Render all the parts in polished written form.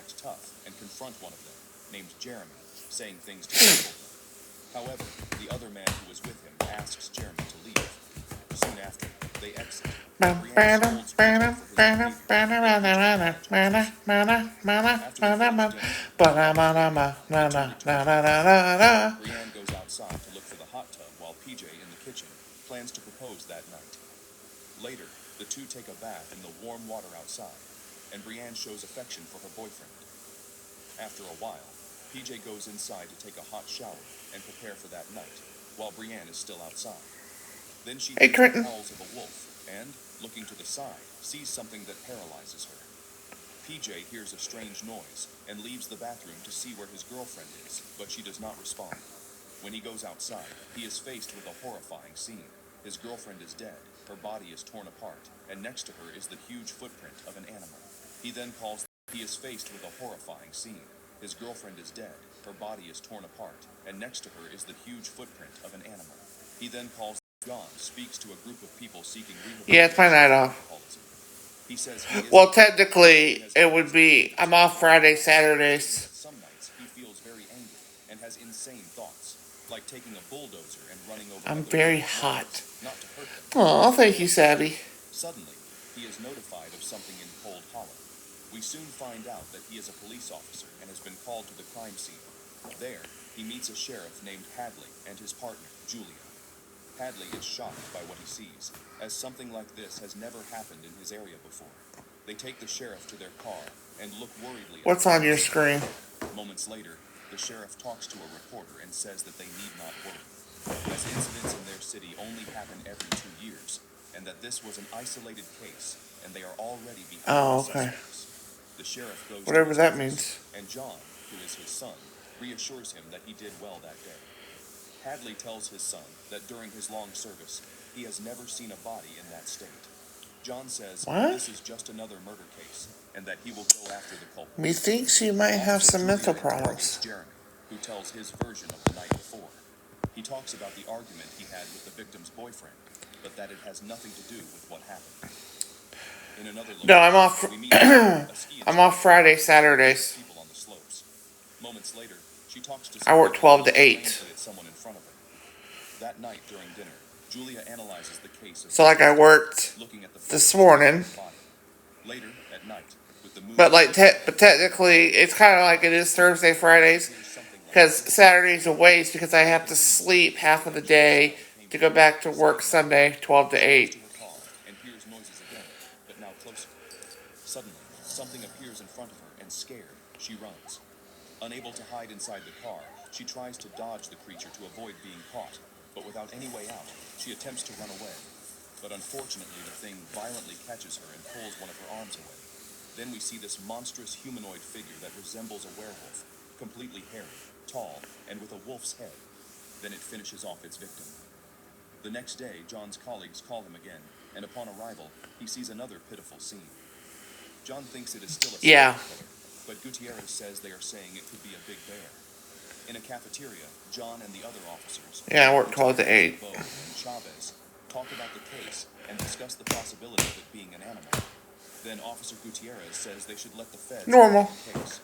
act tough and confront one of them, named Jeremy, saying things to trouble him. However, the other man who was with him asks Jeremy to leave. Soon after, they exit. Brienne scolds PJ for his behavior, and PJ apologizes. After they finish dinner, Brienne goes outside to look for the hot tub while PJ in the kitchen plans to propose that night. Later, the two take a bath in the warm water outside, and Brienne shows affection for her boyfriend. After a while, PJ goes inside to take a hot shower and prepare for that night, while Brienne is still outside. Then she hears the howls of a wolf and, looking to the side, sees something that paralyzes her. PJ hears a strange noise and leaves the bathroom to see where his girlfriend is, but she does not respond. When he goes outside, he is faced with a horrifying scene. His girlfriend is dead, her body is torn apart, and next to her is the huge footprint of an animal. He then calls. He is faced with a horrifying scene. His girlfriend is dead, her body is torn apart, and next to her is the huge footprint of an animal. He then calls. John speaks to a group of people seeking rehabilitation. Yeah, it's my night off. He says well, technically, it would be, I'm off Friday, Saturdays. Some nights he feels very angry and has insane thoughts, like taking a bulldozer and running over. I'm very hot. Not to hurt them. Oh, thank you, Savvy. Suddenly, he is notified of something in Cold Hollow. We soon find out that he is a police officer and has been called to the crime scene. There, he meets a sheriff named Hadley and his partner, Julia. Hadley is shocked by what he sees, as something like this has never happened in his area before. They take the sheriff to their car and look worriedly at What's on your screen? Moments later, the sheriff talks to a reporter and says that they need not worry, as incidents in their city only happen every 2 years, and that this was an isolated case, and they are already behind the suspects. The sheriff goes whatever that means. And John, who is his son, reassures him that he did well that day. Hadley tells his son that during his long service, he has never seen a body in that state. John says this is just another murder case, and that he will go after the culprit. Methinks you might have some mental problems. Jeremy, who tells his version of the night before. He talks about the argument he had with the victim's boyfriend, but that it has nothing to do with what happened. In another location, no, I'm off. I'm off Friday, Saturdays. People on the slopes. Moments later, she talks to I work 12 to 8. Someone in front of her. That night during dinner, Julia analyzes the case of so like I worked this morning. Later at night, with the moon. But like, but technically, it's kind of like it is Thursday, Fridays, because Saturday's a waste because I have to sleep half of the day to go back to work Sunday, 12 to 8. And hears noises again, but now closer. Suddenly, something appears in front of her, and scared, she runs. Unable to hide inside the car, she tries to dodge the creature to avoid being caught, but without any way out, she attempts to run away. But unfortunately, the thing violently catches her and pulls one of her arms away. Then we see this monstrous humanoid figure that resembles a werewolf, completely hairy, tall, and with a wolf's head. Then it finishes off its victim. The next day, John's colleagues call him again, and upon arrival, he sees another pitiful scene. John thinks it is still a serial killer, but Gutierrez says they are saying it could be a big bear. In a cafeteria, John and the other officers, I work 12 to 8. and Chavez, talk about the case and discuss the possibility of it being an animal. Then Officer Gutierrez says they should let the feds normal. The case.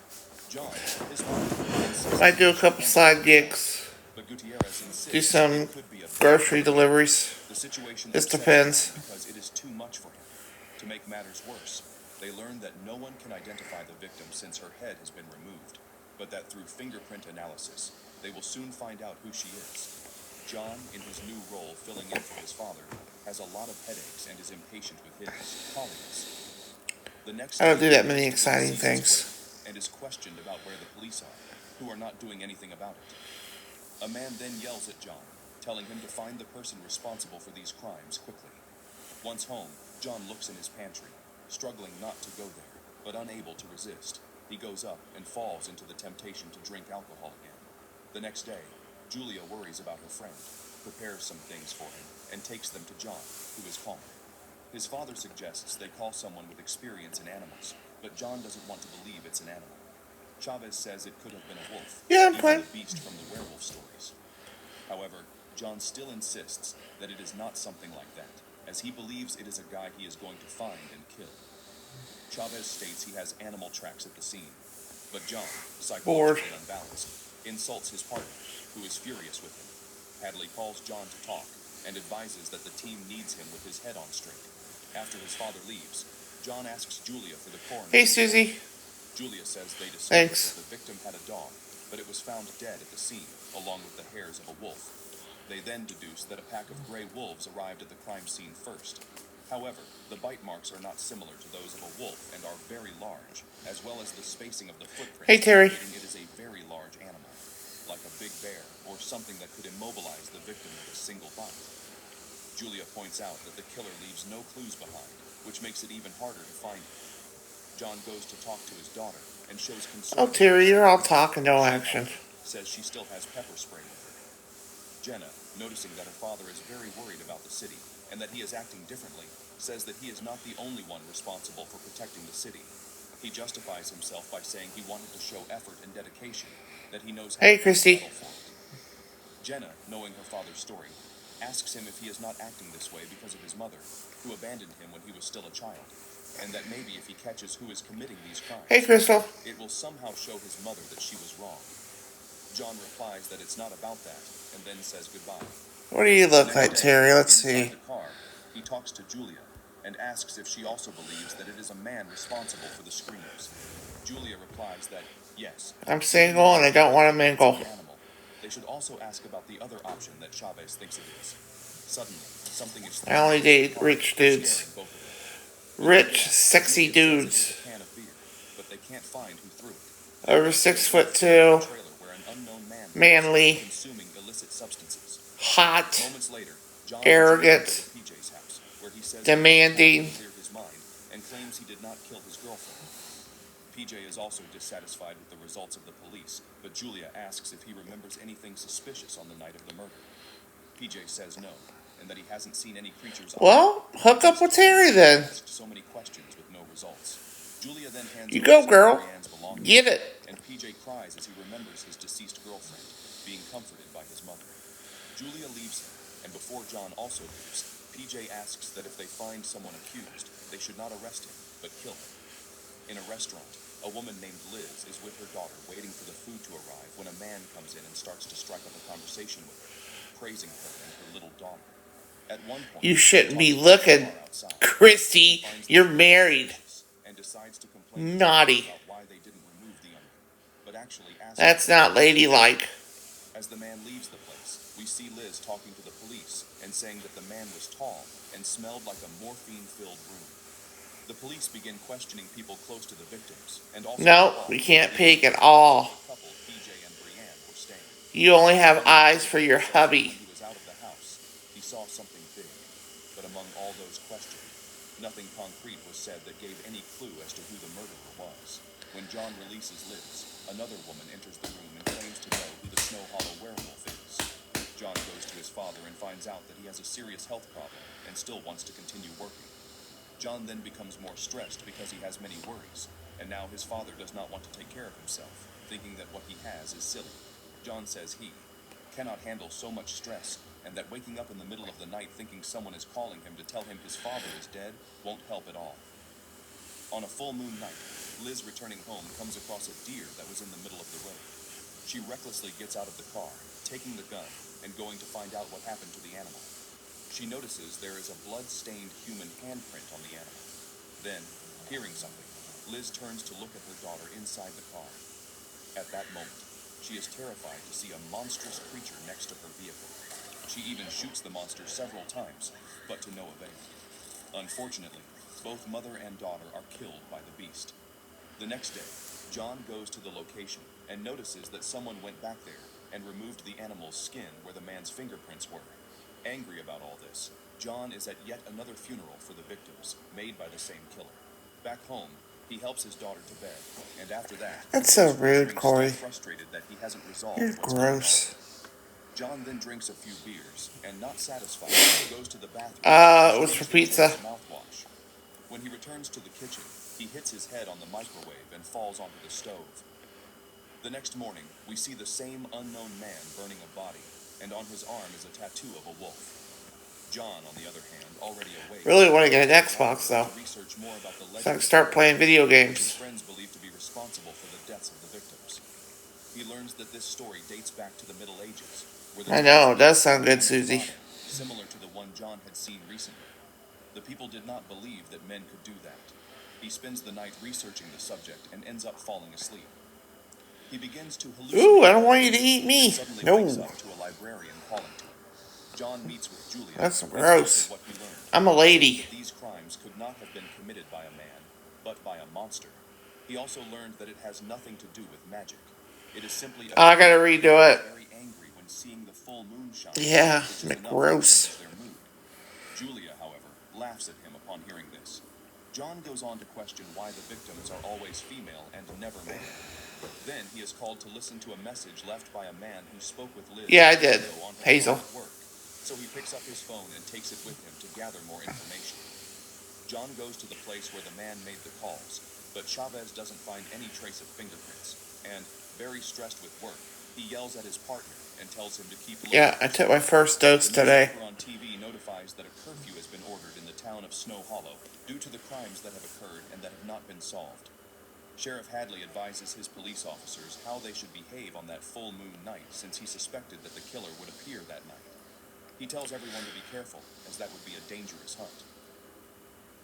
John, his wife, I do a couple side gigs. But Gutierrez insists do some grocery deliveries. The situation just depends. Because it is too much for him. To make matters worse, they learn that no one can identify the victim since her head has been removed, but that through fingerprint analysis, they will soon find out who she is. John, in his new role filling in for his father, has a lot of headaches and is impatient with his colleagues. The next I don't do that many exciting things. And is questioned about where the police are, who are not doing anything about it. A man then yells at John, telling him to find the person responsible for these crimes quickly. Once home, John looks in his pantry, struggling not to go there, but unable to resist. He goes up and falls into the temptation to drink alcohol again. The next day, Julia worries about her friend, prepares some things for him, and takes them to John, who is calm. His father suggests they call someone with experience in animals, but John doesn't want to believe it's an animal. Chavez says it could have been a wolf, even the beast from the werewolf stories. However, John still insists that it is not something like that, as he believes it is a guy he is going to find and kill. Chavez states he has animal tracks at the scene. But John, Bored. psychologically unbalanced, insults his partner, who is furious with him. Hadley calls John to talk and advises that the team needs him with his head on straight. After his father leaves, John asks Julia for the coroner. Hey, Susie. Julia says they discovered Thanks. that the victim had a dog, but it was found dead at the scene, along with the hairs of a wolf. They then deduce that a pack of gray wolves arrived at the crime scene first. However, the bite marks are not similar to those of a wolf and are very large, as well as the spacing of the footprints. Hey, Terry. It is a very large animal, like a big bear or something that could immobilize the victim with a single bite. Julia points out that the killer leaves no clues behind, which makes it even harder to find him. John goes to talk to his daughter and shows concern. Oh, Terry, you're all talk and no action. Says she still has pepper spray with her. Jenna, noticing that her father is very worried about the city and that he is acting differently, says that he is not the only one responsible for protecting the city. He justifies himself by saying he wanted to show effort and dedication, that he knows how Hey, to Christy. battle for it. Jenna, knowing her father's story, asks him if he is not acting this way because of his mother, who abandoned him when he was still a child, and that maybe if he catches who is committing these crimes, Hey, Crystal. it will somehow show his mother that she was wrong. John replies that it's not about that, and then says goodbye. What do you look like, Terry? Let's Inside see. the car, he talks to Julia and asks if she also believes that it is a man responsible for the screams. Julia replies that yes. I'm single and I don't want to mingle. Animal. They should also ask about the other option that Chavez thinks it is. Suddenly, something is I only date rich dudes. scaring both of them. Rich, sexy Julia says it is dudes. a can of beer, but they can't find who threw it. Over 6'2", Trailer where an unknown man manly, consuming illicit substances. hot, Moments later, John arrogant, goes to PJ's house, where he says demanding. he cleared his mind and claims he did not kill his girlfriend. PJ is also dissatisfied with the results of the police, but Julia asks if he remembers anything suspicious on the night of the murder. PJ says no, and that he hasn't seen any creatures. Well, hook up with Terry then. Asked so many questions with no results. Julia then hands You over go, some of girl. Brienne's belongings, Get it. and PJ cries as he remembers his deceased girlfriend, being comforted by his mother. Julia leaves him, and before John also leaves, PJ asks that if they find someone accused, they should not arrest him, but kill him. In a restaurant, a woman named Liz is with her daughter waiting for the food to arrive when a man comes in and starts to strike up a conversation with her, praising her and her little daughter. At one point, You shouldn't be he talks to the looking. car outside, Christy, finds you're the married. and decides to complain Naughty. about why they didn't remove the onion, but actually asks That's not ladylike. As the man leaves the place, we see Liz talking to the police and saying that the man was tall and smelled like a morphine-filled room. The police begin questioning people close to the victims, and also No, we can't peek at all. the couple PJ and Brienne were staying. You only have eyes for your hubby. When he was out of the house, he saw something big, but among all those questioned, nothing concrete was said that gave any clue as to who the murderer was. When John releases Liz, another woman enters the room and claims to know who the Snow Hollow werewolf is. John goes to his father and finds out that he has a serious health problem and still wants to continue working. John then becomes more stressed because he has many worries, and now his father does not want to take care of himself, thinking that what he has is silly. John says he cannot handle so much stress, and that waking up in the middle of the night thinking someone is calling him to tell him his father is dead won't help at all. On a full moon night, Liz, returning home, comes across a deer that was in the middle of the road. She recklessly gets out of the car, taking the gun, and going to find out what happened to the animal. She notices there is a blood-stained human handprint on the animal. Then, hearing something, Liz turns to look at her daughter inside the car. At that moment, she is terrified to see a monstrous creature next to her vehicle. She even shoots the monster several times, but to no avail. Unfortunately, both mother and daughter are killed by the beast. The next day, John goes to the location and notices that someone went back there and removed the animal's skin where the man's fingerprints were. Angry about all this, John is at yet another funeral for the victims, made by the same killer. Back home, he helps his daughter to bed, and after that, That's so he's rude, Corey. frustrated that he hasn't resolved You're what's going on. gross. John then drinks a few beers, and not satisfied, goes to the bathroom. It was for pizza. Mouthwash. When he returns to the kitchen, he hits his head on the microwave and falls onto the stove. The next morning, we see the same unknown man burning a body, and on his arm is a tattoo of a wolf. John, on the other hand, already awake, Really want to get an Xbox though, to research more about the so I legend can start playing video which his games. friends believe to be responsible for the deaths of the victims. He learns that this story dates back to the Middle Ages, where the I know, it does sound good, body, Susie. similar to the one John had seen recently. The people did not believe that men could do that. He spends the night researching the subject and ends up falling asleep. He begins to hallucinate. Ooh, I don't want you to eat and me. suddenly wakes No, up to a librarian calling to him. John meets with Julia that's and gross. tells her what he learned. I'm a lady. That these crimes could not have been committed by a man, but by a monster. He also learned that it has nothing to do with magic. It is simply Oh, I gotta redo it. very angry when seeing the full moon shine. Yeah, Which is enough to gross. change their mood. Julia, however, laughs at him upon hearing this. John goes on to question why the victims are always female and never male. Then he is called to listen to a message left by a man who spoke with Liz. Yeah, I did. On her Hazel. phone at work. So he picks up his phone and takes it with him to gather more information. John goes to the place where the man made the calls, but Chavez doesn't find any trace of fingerprints, and, very stressed with work, he yells at his partner and tells him to keep looking. Yeah, I took my first dose The today. newspaper on TV notifies that a curfew has been ordered in the town of Snow Hollow due to the crimes that have occurred and that have not been solved. Sheriff Hadley advises his police officers how they should behave on that full moon night, since he suspected that the killer would appear that night. He tells everyone to be careful, as that would be a dangerous hunt.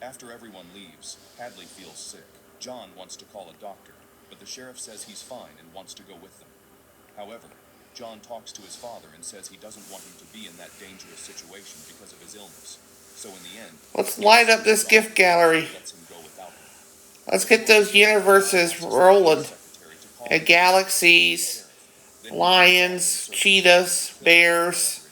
After everyone leaves, Hadley feels sick. John wants to call a doctor, but the sheriff says he's fine and wants to go with them. However, John talks to his father and says he doesn't want him to be in that dangerous situation because of his illness. So in the end, Let's light up this gift gallery. lets him go without him. Let's get those universes rolling. And galaxies, lions, cheetahs, bears,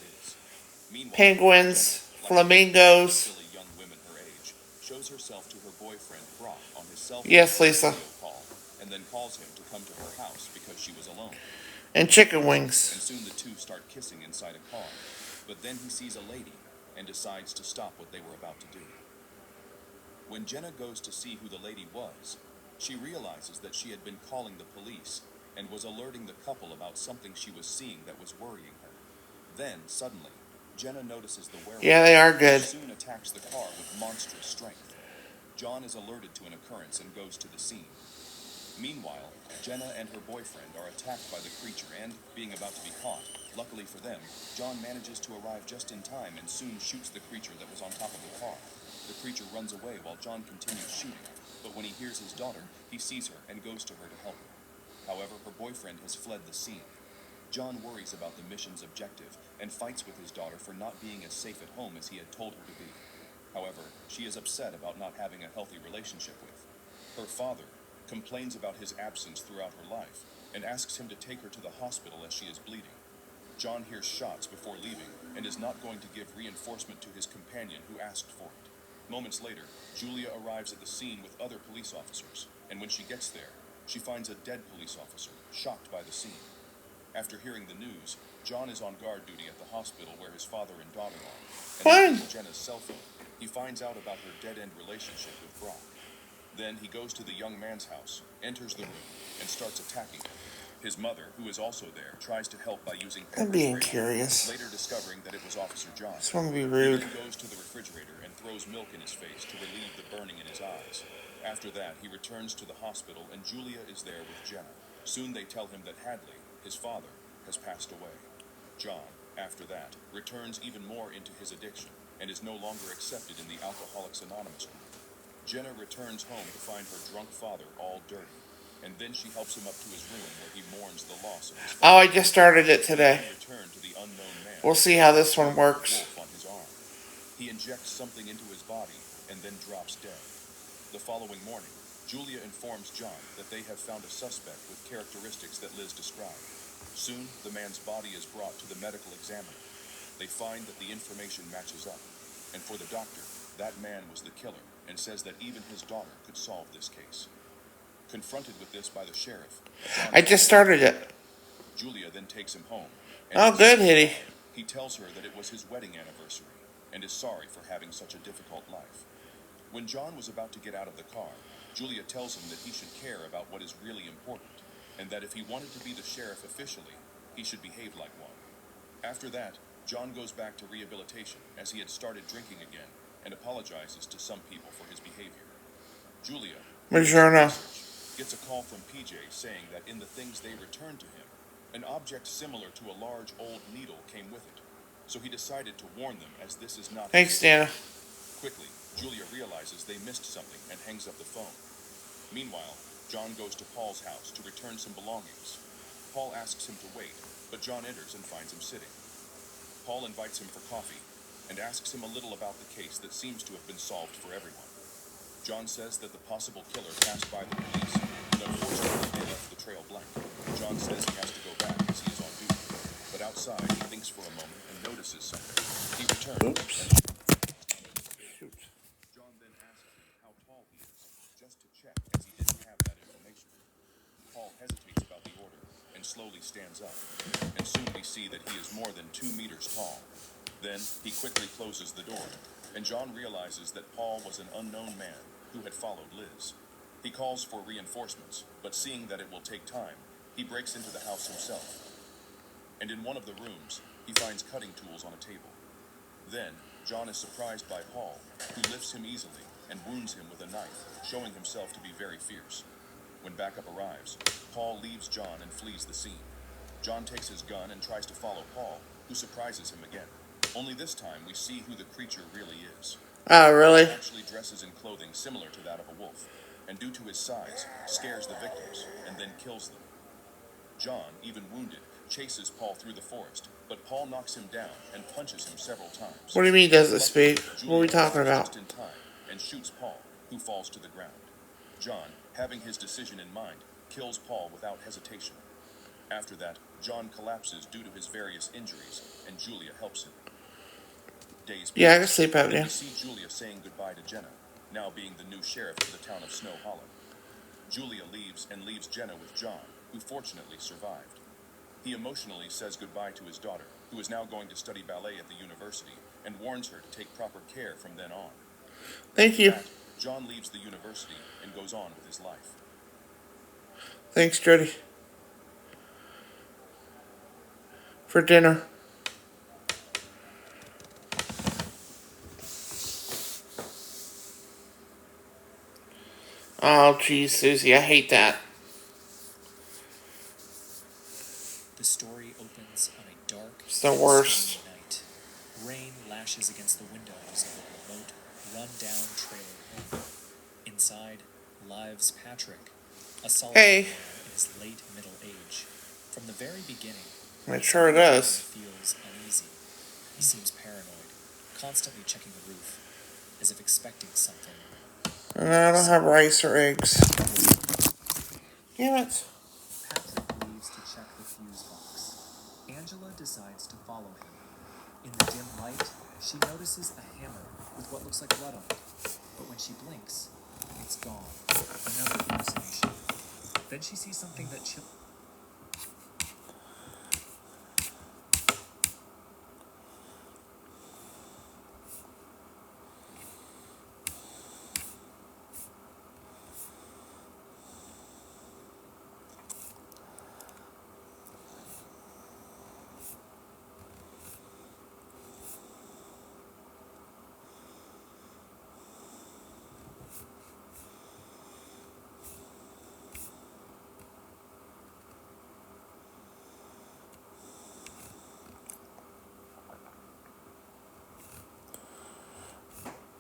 penguins, flamingos. Young women her age shows herself to her boyfriend Brock on his cell phone Yes, Lisa. call, and then calls him to come to her house because she was alone. And chicken And wings. soon the two start kissing inside a car. But then he sees a lady and decides to stop what they were about to do. When Jenna goes to see who the lady was, she realizes that she had been calling the police and was alerting the couple about something she was seeing that was worrying her. Then, suddenly, Jenna notices the werewolf. Yeah, they are good. Soon attacks the car with monstrous strength. John is alerted to an occurrence and goes to the scene. Meanwhile, Jenna and her boyfriend are attacked by the creature and, being about to be caught, luckily for them, John manages to arrive just in time and soon shoots the creature that was on top of the car. The creature runs away while John continues shooting, but when he hears his daughter, he sees her and goes to her to help her. However, her boyfriend has fled the scene. John worries about the mission's objective and fights with his daughter for not being as safe at home as he had told her to be. However, she is upset about not having a healthy relationship with. Her father complains about his absence throughout her life and asks him to take her to the hospital as she is bleeding. John hears shots before leaving and is not going to give reinforcement to his companion who asked for it. Moments later, Julia arrives at the scene with other police officers, and when she gets there, she finds a dead police officer, shocked by the scene. After hearing the news, John is on guard duty at the hospital where his father and daughter are. And Fun. with Jenna's cell phone, he finds out about her dead-end relationship with Brock. Then he goes to the young man's house, enters the room, and starts attacking him. His mother, who is also there, tries to help by using I'm being pepper spray, curious. later discovering that it was Officer John. Just want to be He rude. then goes to the refrigerator and throws milk in his face to relieve the burning in his eyes. After that, he returns to the hospital and Julia is there with Jenna. Soon they tell him that Hadley, his father, has passed away. John, after that, returns even more into his addiction and is no longer accepted in the Alcoholics Anonymous group. Jenna returns home to find her drunk father all dirty, and then she helps him up to his room where he mourns the loss of his father. Oh, I just started it today. Return to the unknown man. We'll see how this one works. Wolf on his arm. He injects something into his body and then drops dead. The following morning, Julia informs John that they have found a suspect with characteristics that Liz described. Soon, the man's body is brought to the medical examiner. They find that the information matches up, and for the doctor, that man was the killer and says that even his daughter could solve this case. Confronted with this by the sheriff, John I just started it. Julia then takes him home. Oh, good, Hitty. He tells her that it was his wedding anniversary and is sorry for having such a difficult life. When John was about to get out of the car, Julia tells him that he should care about what is really important, and that if he wanted to be the sheriff officially, he should behave like one. After that, John goes back to rehabilitation as he had started drinking again and apologizes to some people for his behavior. Julia, Make sure now. gets a call from PJ saying that in the things they returned to him, an object similar to a large old needle came with it. So he decided to warn them as this is not... Thanks, Dana. Quickly, Julia realizes they missed something and hangs up the phone. Meanwhile, John goes to Paul's house to return some belongings. Paul asks him to wait, but John enters and finds him sitting. Paul invites him for coffee and asks him a little about the case that seems to have been solved for everyone. John says that the possible killer passed by the police, but unfortunately they left the trail blank. John says he has to go back as he is on duty, but outside he thinks for a moment and notices something. He returns and... Shoot. John then asks him how tall he is, just to check as he didn't have that information. Paul hesitates about the order and slowly stands up, and soon we see that he is more than 2 meters tall. Then he quickly closes the door, and John realizes that Paul was an unknown man who had followed Liz. He calls for reinforcements, but seeing that it will take time, he breaks into the house himself. And in one of the rooms, he finds cutting tools on a table. Then, John is surprised by Paul, who lifts him easily and wounds him with a knife, showing himself to be very fierce. When backup arrives, Paul leaves John and flees the scene. John takes his gun and tries to follow Paul, who surprises him again. Only this time we see who the creature really is. Oh, really? He actually dresses in clothing similar to that of a wolf, and due to his size, scares the victims and then kills them. John, even wounded, chases Paul through the forest, but Paul knocks him down and punches him several times. What do you mean doesn't speak? What are we talking about? Just in time and shoots Paul, who falls to the ground. John, having his decision in mind, kills Paul without hesitation. After that, John collapses due to his various injuries, and Julia helps him. Days Yeah, I can pass, sleep and apnea. we see Julia saying goodbye to Jenna, now being the new sheriff for the town of Snow Hollow. Julia leaves and leaves Jenna with John, who fortunately survived. He emotionally says goodbye to his daughter, who is now going to study ballet at the university, and warns her to take proper care from then on. Thank you. After that, John leaves the university and goes on with his life. Thanks, Jody. For dinner. Oh, geez, Susie, I hate that. The story opens on a dark, It's the worst. stormy night. Rain lashes against the windows of a remote, run-down trailer home. Inside lives Patrick, a solitary Hey. man in his late middle age. From the very beginning, It sure does. he feels uneasy. He seems paranoid, constantly checking the roof, as if expecting something. And I don't have rice or eggs. Damn it. Patrick leaves to check the fuse box. Angela decides to follow him. In the dim light, she notices a hammer with what looks like blood on it. But when she blinks, it's gone. Another hallucination. Then she sees something that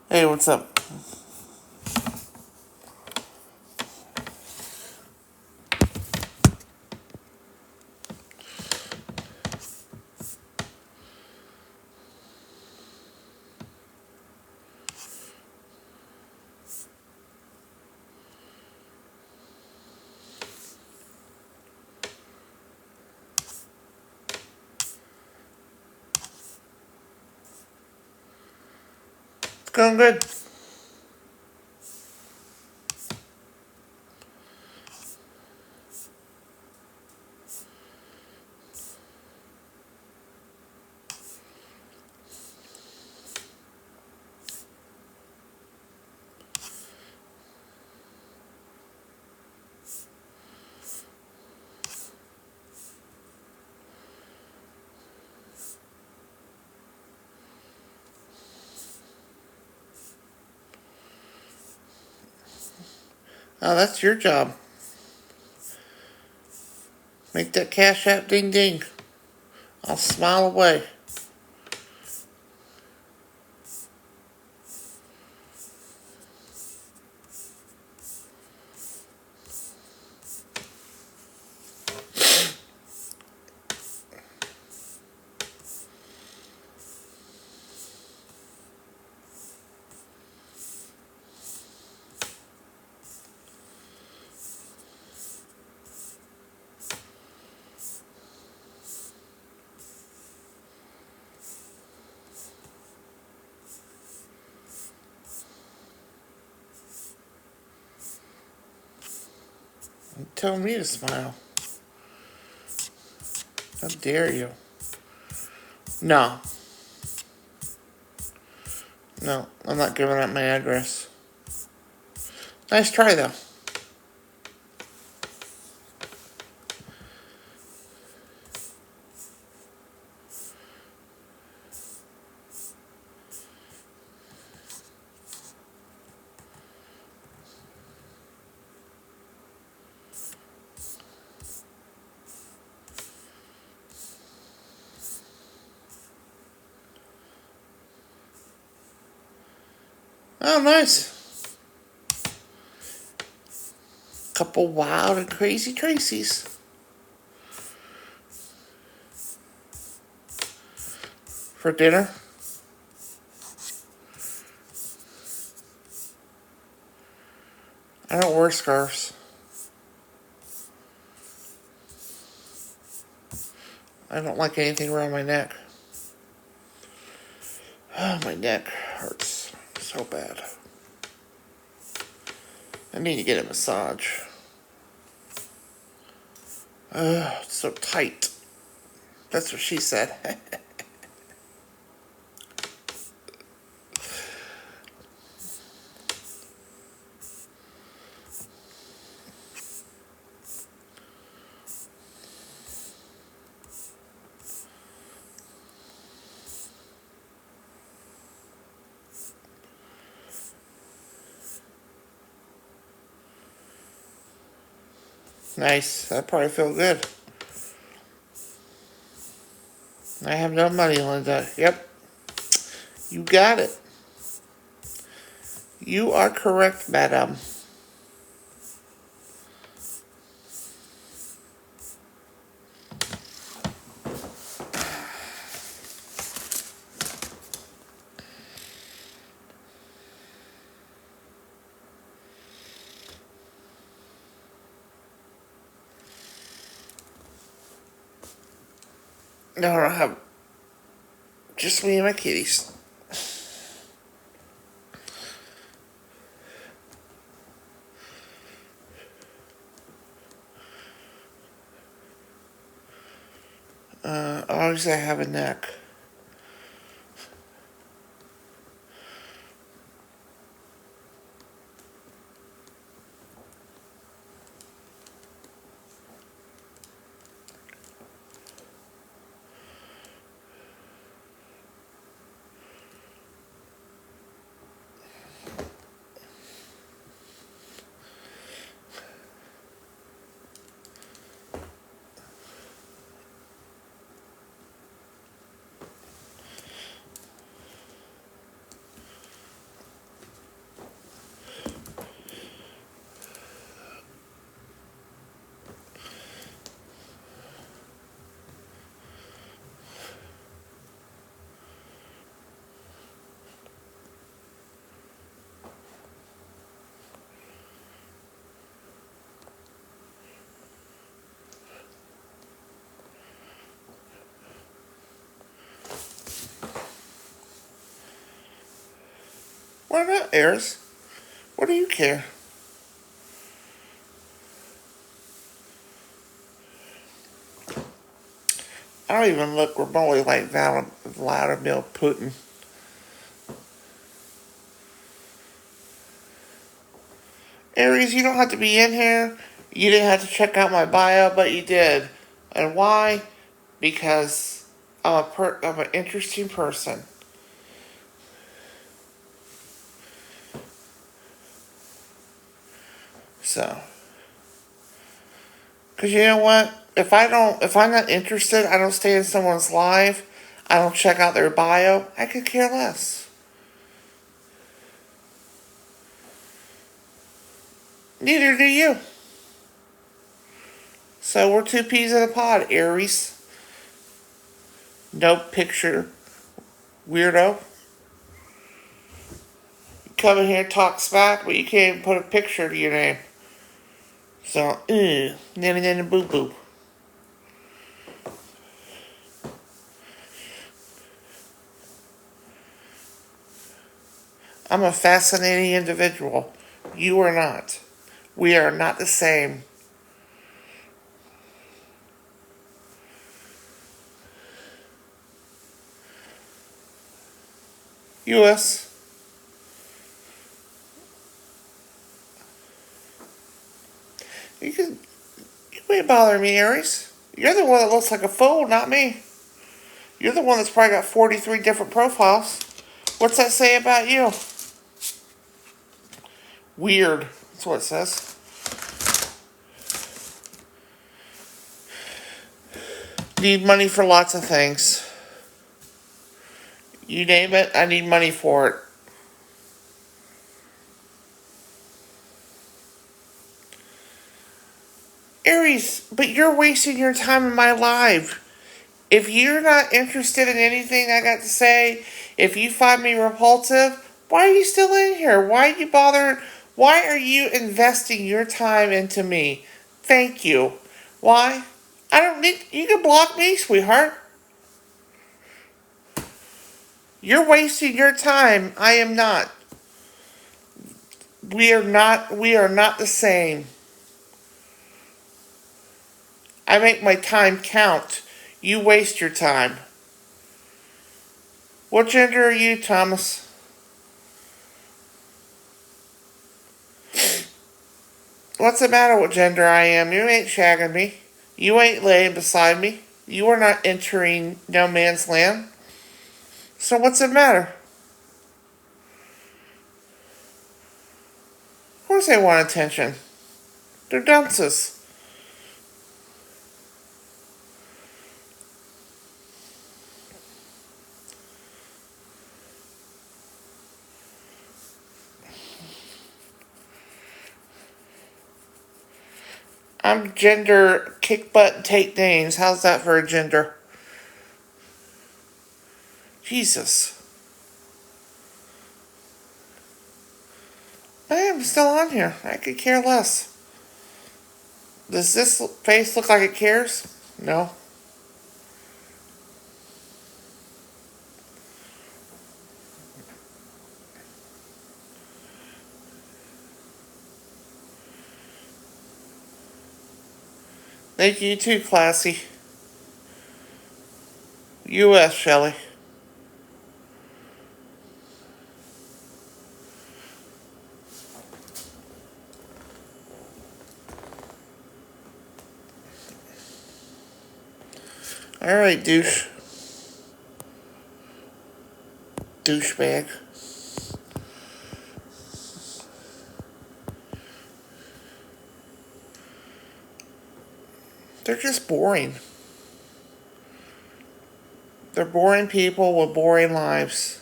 Hey, what's up? It's going good. Oh, that's your job. Make that Cash App ding ding. I'll smile away. Tell me to smile. How dare you? No. No, I'm not giving up my address. Nice try, though. Oh, nice. Couple wild and crazy Tracys. For dinner. I don't wear scarves. I don't like anything around my neck. Oh, my neck hurts so bad. I need to get a massage. It's so tight. That's what she said. Nice. That probably feel good. I have no money, Linda. Yep. You got it. You are correct, madam. No, I don't have just me and my kitties. Obviously I have a neck. Why not, Eris? What do you care? I don't even look remotely like Vladimir Putin. Aries, you don't have to be in here. You didn't have to check out my bio, but you did. And why? Because I'm an interesting person. So, because you know what? If I'm not interested, I don't stay in someone's live, I don't check out their bio, I could care less. Neither do you. So we're two peas in a pod, Aries. No picture, weirdo. You come in here and talk smack, but you can't even put a picture to your name. So, nanny nanny boo boo. I'm a fascinating individual. You are not. We are not the same. US. You ain't bothering me, Aries. You're the one that looks like a fool, not me. You're the one that's probably got 43 different profiles. What's that say about you? Weird. That's what it says. Need money for lots of things. You name it, I need money for it. Aries, but you're wasting your time in my live. If you're not interested in anything I got to say, if you find me repulsive, why are you still in here? Why are you bothered? Why are you investing your time into me? Thank you. Why? I don't need. You can block me, sweetheart. You're wasting your time. I am not. We are not. We are not the same. I make my time count. You waste your time. What gender are you, Thomas? What's the matter with gender I am? You ain't shagging me. You ain't laying beside me. You are not entering no man's land. So what's the matter? Of course they want attention. They're dunces. I'm gender kick butt and take names. How's that for a gender? Jesus. I am still on here. I could care less. Does this face look like it cares? No. Thank you too, Classy. U.S. Shelley. Alright, douche. Douchebag. They're just boring. They're boring people with boring lives.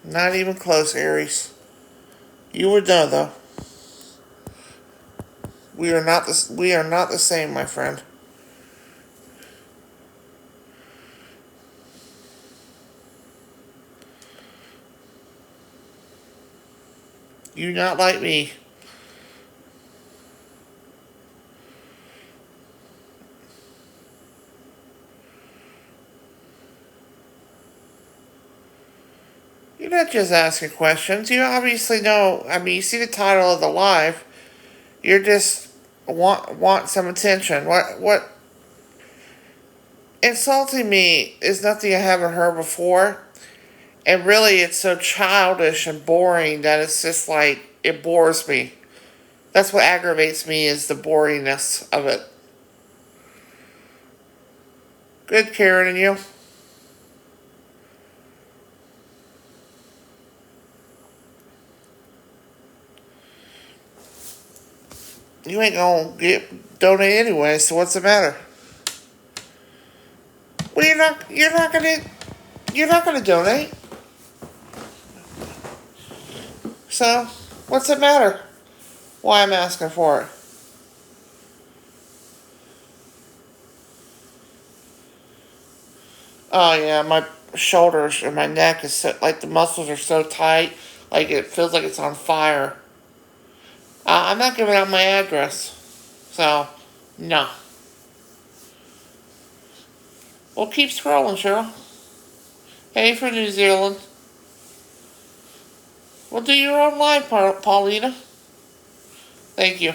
Not even close, Aries. You would know, though. We are not the same, my friend. You not like me. You're not just asking questions. You obviously know. I mean, you see the title of the live. You're just want some attention. What? Insulting me is nothing I haven't heard before. And really, it's so childish and boring that it's just like, it bores me. That's what aggravates me, is the boringness of it. Good, Karen, and you? You ain't gonna donate anyway, so what's the matter? Well, you're not gonna donate. So, what's the matter? Why I'm asking for it? Oh yeah, my shoulders and my neck is so, like the muscles are so tight, like it feels like it's on fire. I'm not giving out my address, so no. Well, keep scrolling, Cheryl. Hey, for New Zealand. Well, do your own live, Paulina. Thank you.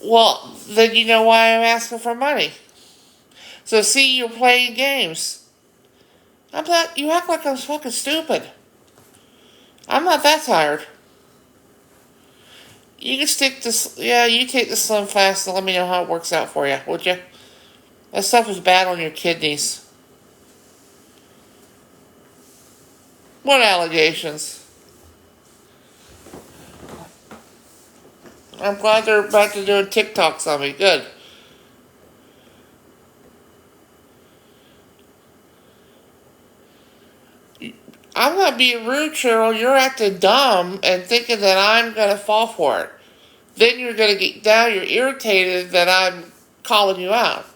Well, then you know why I'm asking for money. So see, you're playing games. I'm not. You act like I'm fucking stupid. I'm not that tired. You can stick this. Yeah, you take the Slim Fast and let me know how it works out for you, would you? That stuff is bad on your kidneys. What allegations? I'm glad they're about to do TikToks on me. Good. I'm not being rude, Cheryl. You're acting dumb and thinking that I'm gonna fall for it. Then you're gonna get down. You're irritated that I'm calling you out.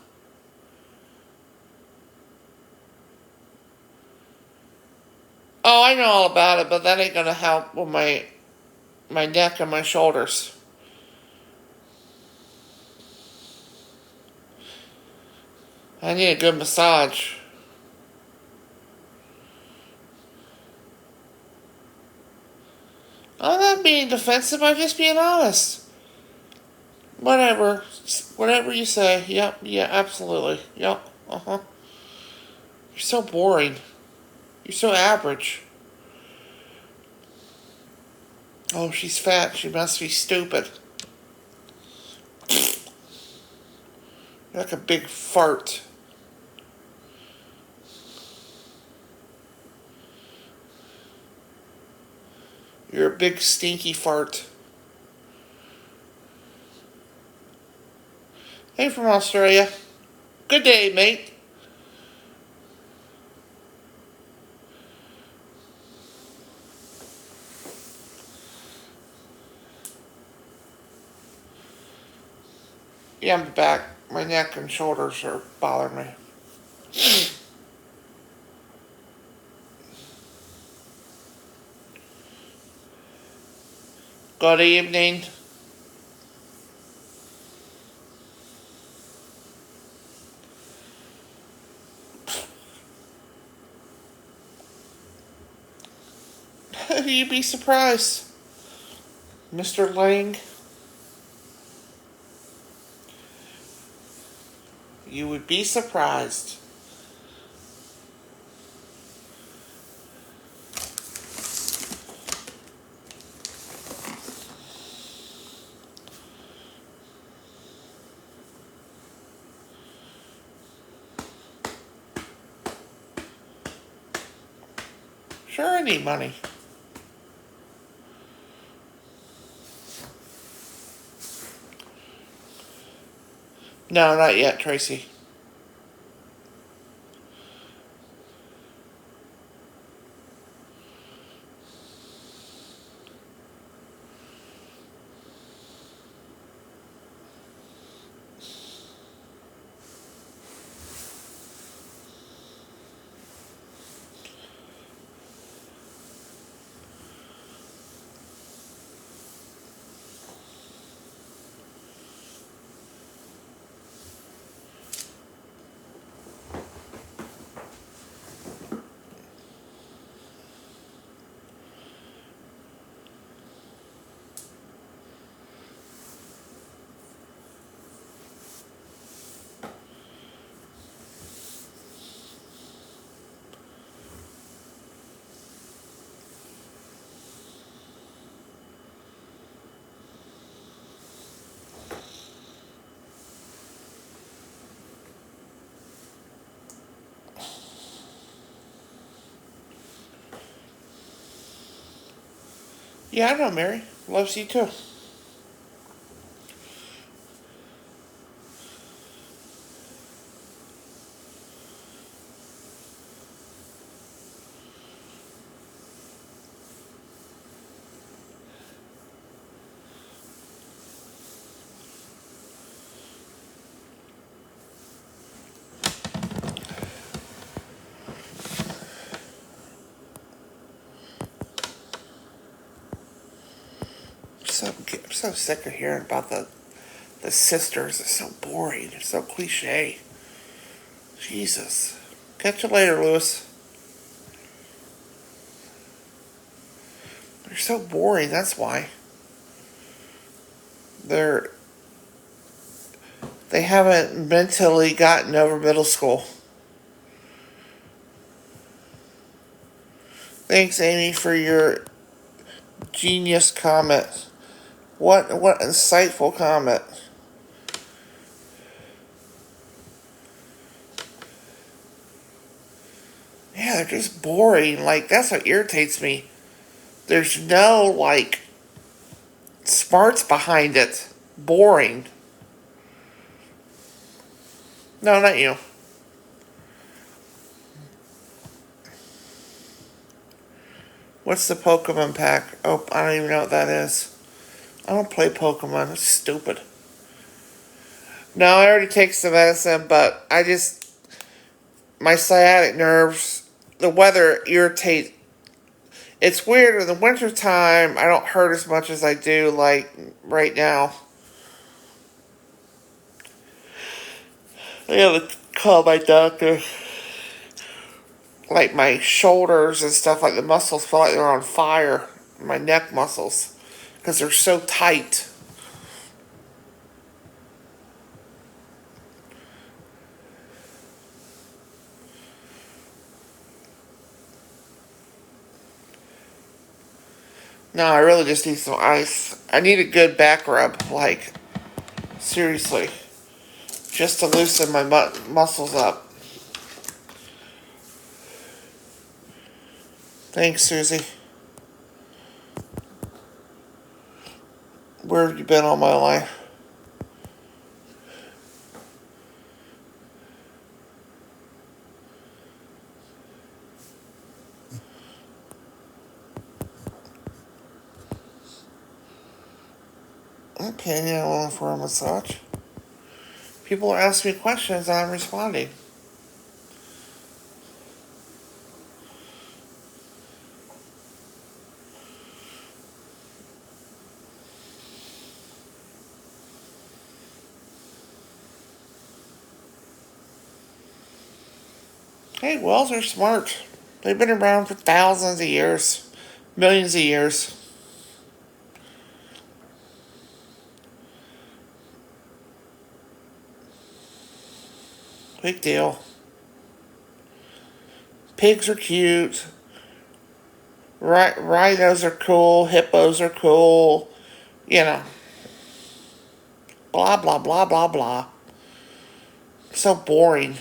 Oh, I know all about it, but that ain't gonna help with my neck and my shoulders. I need a good massage. I'm not being defensive. I'm just being honest. Whatever. Whatever you say. Yep. Yeah, absolutely. Yep. Uh-huh. You're so boring. You're so average. Oh, she's fat. She must be stupid. You're like a big fart. You're a big stinky fart. Hey, from Australia. Good day, mate. Yeah, I'm back. My neck and shoulders are bothering me. Good evening. You'd be surprised, Mr. Lang. You would be surprised. Sure, I need money. No, not yet, Tracy. Yeah, I know Mary. Loves you too. I'm so sick of hearing about the sisters. It's so boring. It's so cliche. Jesus. Catch you later, Lewis. They're so boring, that's why. They're they haven't mentally gotten over middle school. Thanks, Amy, for your genius comment. What insightful comment. Yeah, they're just boring. Like, that's what irritates me. There's no, like, smarts behind it. Boring. No, not you. What's the Pokemon pack? Oh, I don't even know what that is. I don't play Pokemon. It's stupid. No, I already take some medicine, but my sciatic nerves, the weather irritates. It's weird in the wintertime, I don't hurt as much as I do, like, right now. I gotta call my doctor. Like, my shoulders and stuff, like, the muscles feel like they're on fire. My neck muscles. Because they're so tight. No, I really just need some ice. I need a good back rub, like, seriously. Just to loosen my muscles up. Thanks, Susie. Where have you been all my life? Okay, yeah, well, for a massage. People are asking me questions and I'm responding. Hey, whales are smart. They've been around for thousands of years, millions of years. Big deal. Pigs are cute. Rhinos are cool. Hippos are cool. You know, blah, blah, blah, blah, blah. So boring.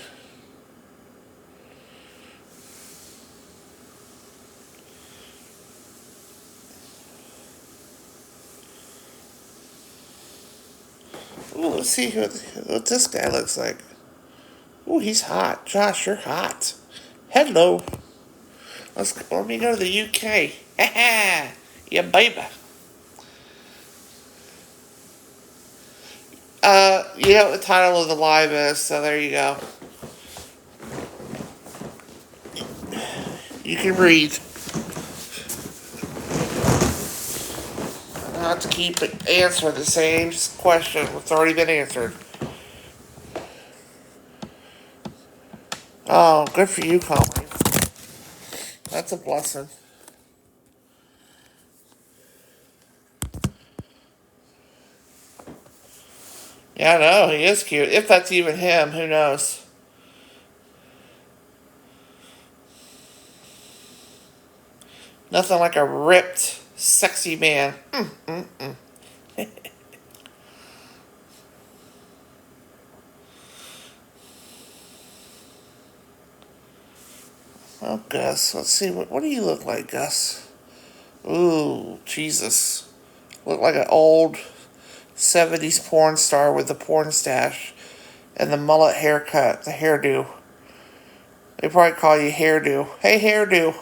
Ooh, let's see what this guy looks like. Ooh, he's hot. Josh, you're hot. Hello. Let me go to the UK. Ha yeah, baby. You know what the title of the live is, so there you go. You can read. Not to keep answering the same question that's already been answered. Oh, good for you, Colleen. That's a blessing. Yeah, I know, he is cute. If that's even him, who knows? Nothing like a ripped, sexy man. Oh, Gus, let's see. What do you look like, Gus? Ooh, Jesus. Looked like an old 70s porn star with the porn stash and the mullet haircut, the hairdo. They probably call you hairdo. Hey, hairdo.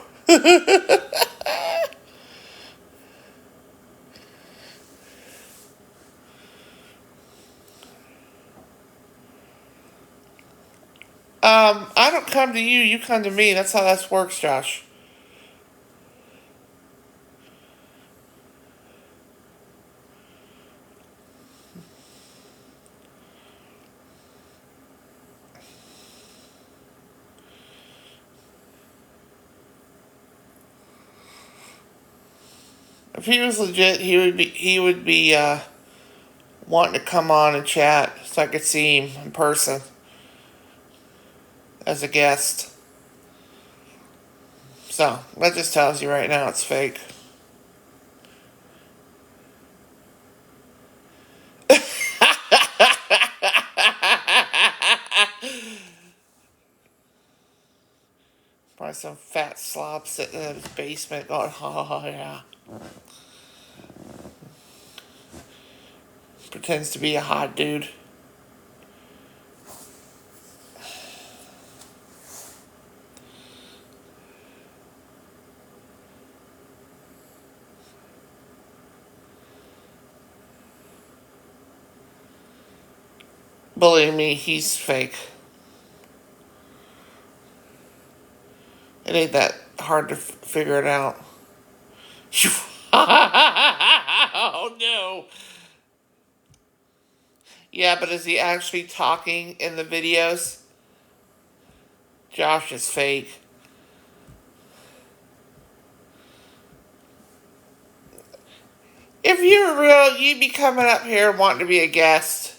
I don't come to you, you come to me. That's how that works, Josh. If he was legit, he would be wanting to come on and chat so I could see him in person as a guest. So that just tells you right now it's fake. Probably some fat slob sitting in his basement going, oh yeah. Pretends to be a hot dude. Believe me, he's fake. It ain't that hard to figure it out. Oh no. Yeah, but is he actually talking in the videos? Josh is fake. If you were real, you'd be coming up here wanting to be a guest.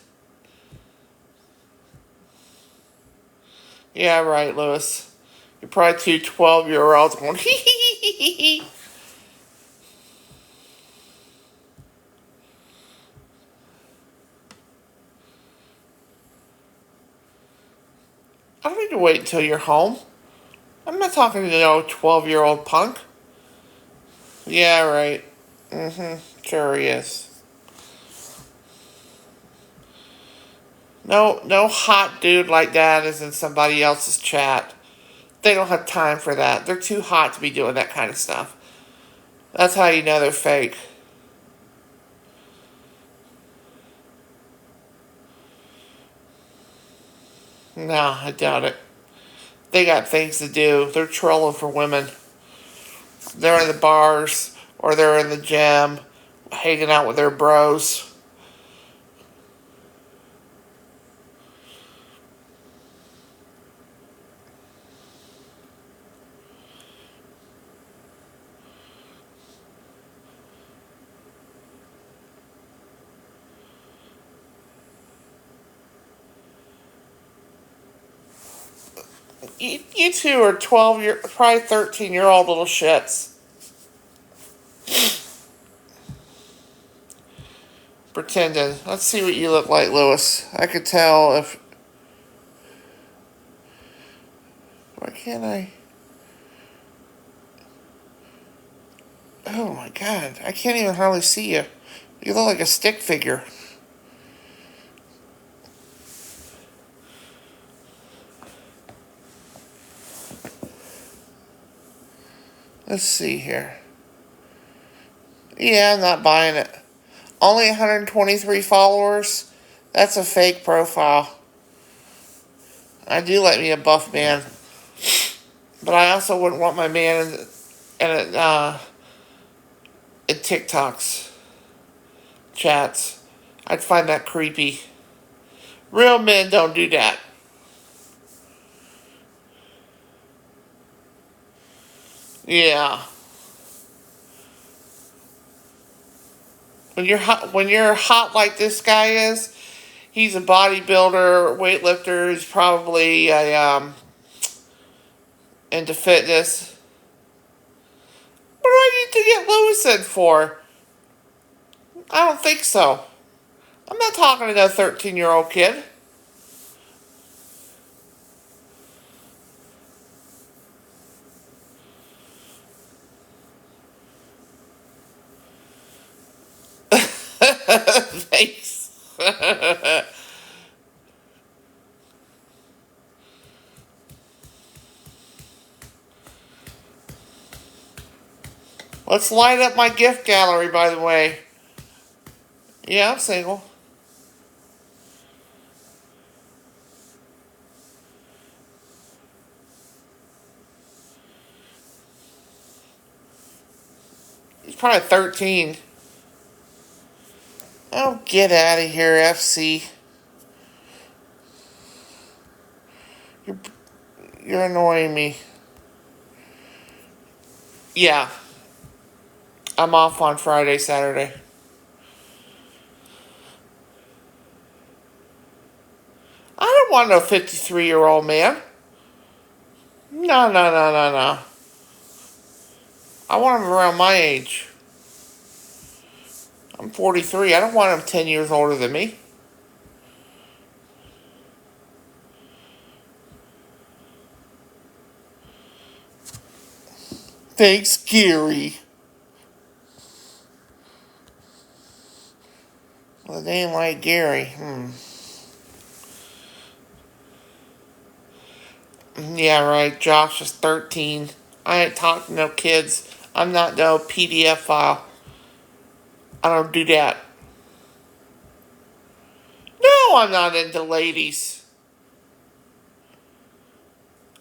Yeah, right, Lewis. You're probably two 12-year-olds going, hee hee hee hee hee. I don't need to wait until you're home. I'm not talking to no 12-year-old punk. Yeah, right. Sure he is. No hot dude like that is in somebody else's chat. They don't have time for that. They're too hot to be doing that kind of stuff. That's how you know they're fake. No, I doubt it. They got things to do. They're trolling for women. They're in the bars or they're in the gym hanging out with their bros. You two are 12-year, probably 13-year-old little shits. Pretending. Let's see what you look like, Lewis. I could tell if... Why can't I... Oh my god. I can't even hardly see you. You look like a stick figure. Let's see here. Yeah, I'm not buying it. Only 123 followers? That's a fake profile. I do like me a buff man. But I also wouldn't want my man in TikToks. Chats. I'd find that creepy. Real men don't do that. Yeah. When you're hot like this guy is, he's a bodybuilder, weightlifter, he's probably into fitness. What do I need to get Lewis in for? I don't think so. I'm not talking to no 13-year-old kid. Let's light up my gift gallery, by the way. Yeah, I'm single. He's probably 13. Oh, get out of here, FC. You're, you're annoying me. Yeah, I'm off on Friday, Saturday. I don't want no 53-year-old man. No, no, no, no, no. I want him around my age. I'm 43. I don't want him 10 years older than me. Thanks, Gary. Well, they ain't like Gary. Yeah, right. Josh is 13. I ain't talking to no kids. I'm not no PDF file. I don't do that. No, I'm not into ladies.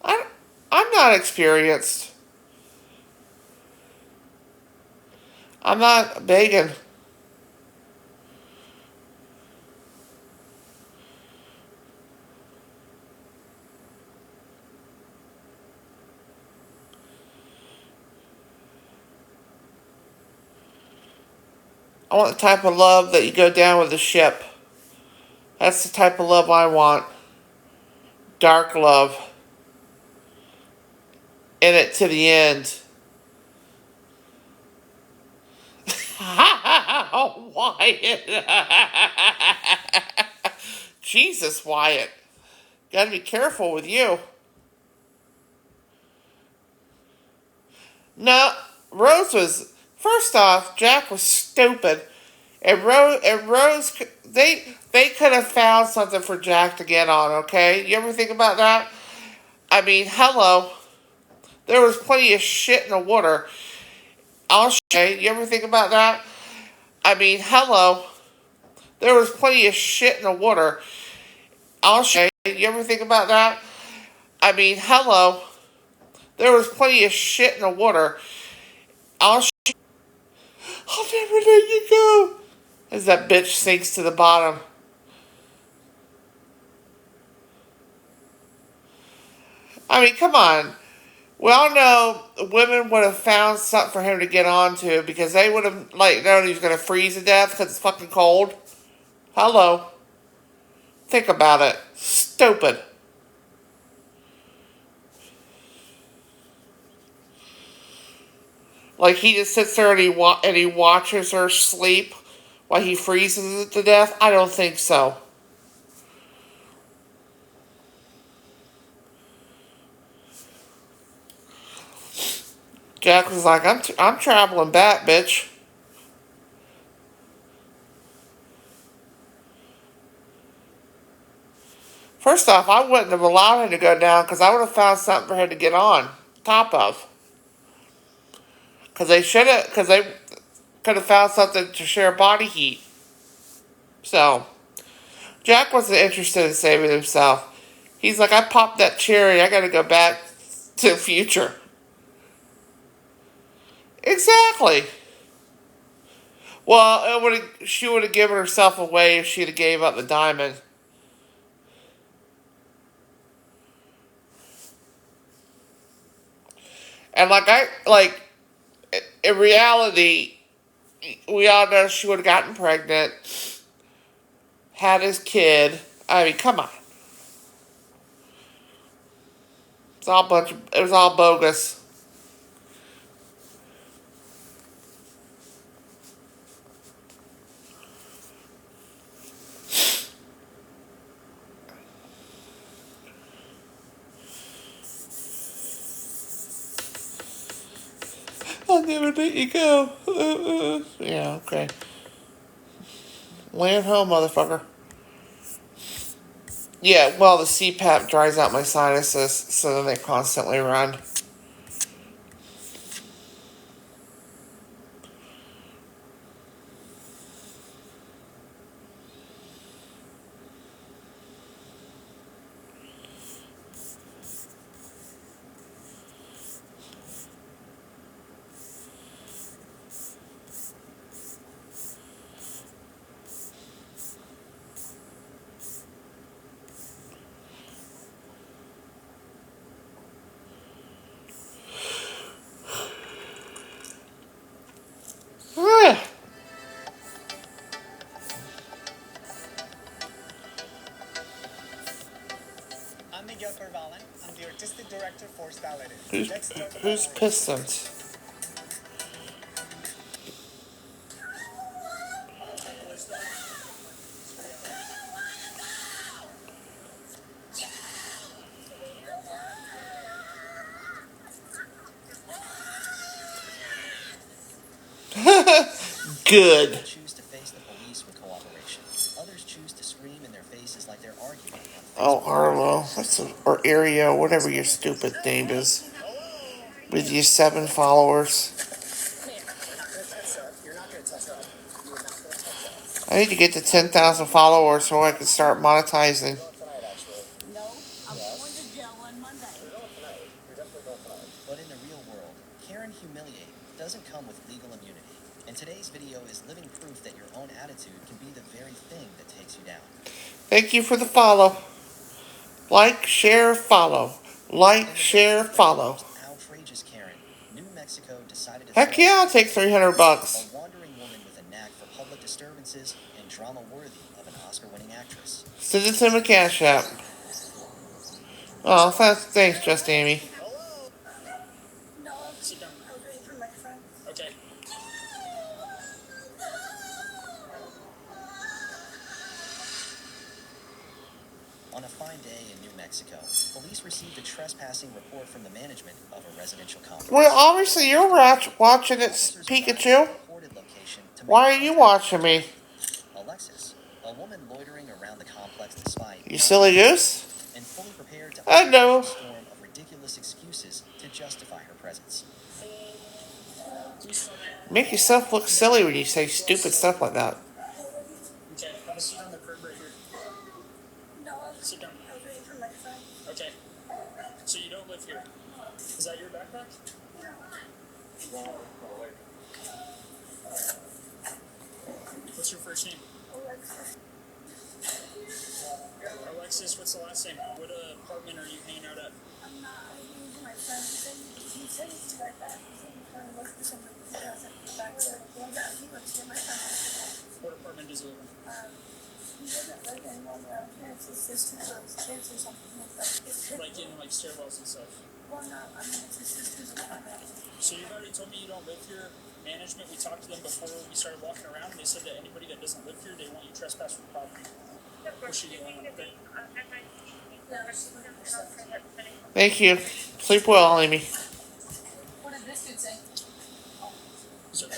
I, I'm not experienced. I'm not begging. I want the type of love that you go down with the ship. That's the type of love I want. Dark love. In it to the end. Oh, Wyatt. Jesus, Wyatt. Gotta be careful with you. No, Rose was. First off, Jack was stupid. And Rose, they could have found something for Jack to get on, okay? You ever think about that? I mean, hello. There was plenty of shit in the water. You ever think about that? I mean, hello. There was plenty of shit in the water. You ever think about that? I mean, hello. There was plenty of shit in the water. I'll never let you go. As that bitch sinks to the bottom. I mean, come on. We all know women would have found something for him to get onto because they would have, known he was going to freeze to death because it's fucking cold. Hello. Think about it. Stupid. Like, he just sits there and he watches her sleep while he freezes to death? I don't think so. Jack was like, I'm traveling back, bitch. First off, I wouldn't have allowed him to go down because I would have found something for him to get on top of. Because they could have found something to share body heat. So, Jack wasn't interested in saving himself. He's like, I popped that cherry. I got to go back to the future. Exactly. Well, she would have given herself away if she'd have gave up the diamond. And in reality, we all know she would have gotten pregnant, had his kid. I mean, come on. It was all bogus. I'll never let you go. Yeah, okay. Land home, motherfucker. Yeah, well, the CPAP dries out my sinuses, so then they constantly run. I'm Miguel Carvalho. I'm the artistic director for Style Edit. Who's, Let's start the who's collaboration. Pistons? Good. Some choose to face the police with cooperation. Others choose to scream in their faces like they're arguing on Oh, Facebook. Arlo. Or Aereo, whatever your stupid name is. With your 7 followers. You're not going to touch up. You're not going to touch up. I need to get to 10,000 followers so I can start monetizing. Tonight, actually. No, I'm going to jail on Monday. You're going tonight. You're definitely going tonight. But in the real world, Karen humiliating doesn't come with legal immunity. And today's video is living proof that your own attitude can be the very thing that takes you down. Thank you for the follow. Like, share, follow. Like, share, follow. Outrageous Karen, New Mexico decided to Heck yeah, I'll take $300. a wandering woman with a knack for public disturbances and drama worthy of an Oscar-winning actress. Send it to him a cash app. Oh, thanks, Just Amy. No, I'm waiting for my friend. Okay. On a fine day in New Mexico, police received a trespassing report from the management of a residential complex. Well, obviously you're watching it, Officers Pikachu. arrived at the reported location to make Why are you watching me? Alexis, a woman loitering around the complex despite You silly goose? and fully prepared to I know. a storm of ridiculous excuses to justify her presence. Make yourself look silly when you say stupid stuff like that. Okay. Have a seat on the curb right here. No, Sit down. I'm waiting for my friend. Okay. So you don't live here. Is that your backpack? What's your first name? Alexis. Alexis, what's the last name? What apartment are you hanging out at? I'm not waiting for my friend. He said he's right back. He said he's trying to look for somebody. He doesn't go back there. He went to my friend. What apartment does he live in? He doesn't live in one of our parents' sister's house, kids or something like that. It's his, Like in like stairwells and stuff. well, no, I mean, it's his sister's apartment. So you've already told me you don't live here. Management, we talked to them before we started walking around, and they said that anybody that doesn't live here, they want you trespass from property. Or should you go on up there? Thank you. Sleep well, Amy. What did this dude say? Is it?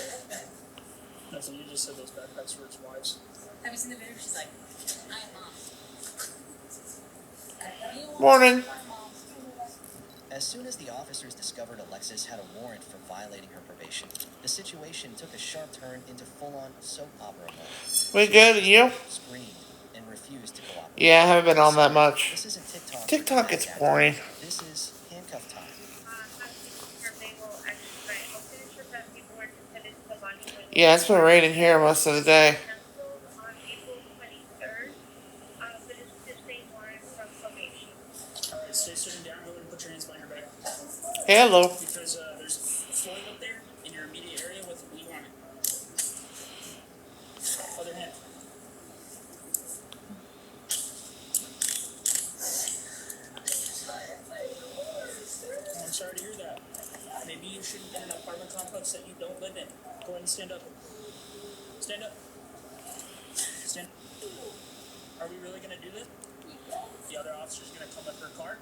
Nothing, you just said those backpacks were his wives. Have you seen the video? She's like, I am mom. Morning. As soon as the officers discovered Alexis had a warrant for violating her probation, the situation took a sharp turn into full-on soap opera mode. We good, and you? Screamed and refused to cooperate. Yeah, I haven't been on that much. This isn't TikTok. TikTok gets boring. This is handcuff time. Yeah, it's been raining here most of the day. Alright, stay sitting down. Go ahead and put your hands behind your back. Hello. Because there's Floyd up there in your immediate area with a blue on it. Other hand. I'm sorry to hear that. Maybe you shouldn't get in an apartment complex that you don't live in. Go ahead and stand up. Stand up. Stand. Are we really going to do this? The other officer's going to come with her car,